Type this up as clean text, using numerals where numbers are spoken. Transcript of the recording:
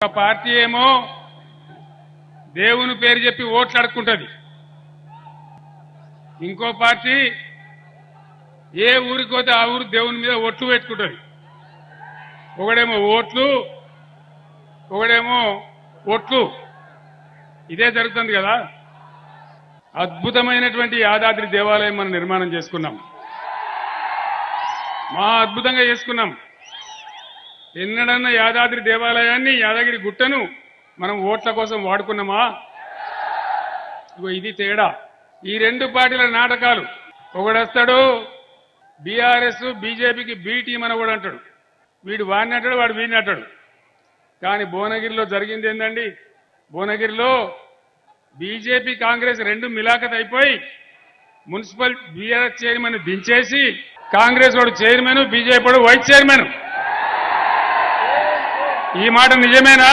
ఒక పార్టీ ఏమో దేవుని పేరు చెప్పి ఓట్లు అడుక్కుంటది. ఇంకో పార్టీ ఏ ఊరికి పోతే ఆ ఊరు దేవుని మీద ఒట్లు పెట్టుకుంటది. ఒకడేమో ఓట్లు, ఒకడేమో ఒట్లు. ఇదే జరుగుతుంది కదా. అద్భుతమైనటువంటి యాదాద్రి దేవాలయం మనం నిర్మాణం చేసుకున్నాం. అద్భుతంగా చేసుకున్నాం. ఎన్నడన్నా యాదాద్రి దేవాలయాన్ని, యాదగిరి గుట్టను మనం ఓట్ల కోసం వాడుకున్నామా? ఇది తేడా. ఈ రెండు పార్టీల నాటకాలు. ఒకడొస్తాడు బీఆర్ఎస్ బీజేపీకి బి టీం అని కూడా అంటాడు. వీడు వాడిని అంటాడు, వాడు వీడిని అంటాడు. కానీ భువనగిరిలో జరిగింది ఏందండి? భువనగిరిలో బీజేపీ కాంగ్రెస్ రెండు మిలాఖత్ అయిపోయి మున్సిపల్ బీఆర్ఎస్ చైర్మన్ దించేసి కాంగ్రెస్ వాడు చైర్మన్, బీజేపీ వాడు వైస్ చైర్మన్. ఈ మాట నిజమేనా?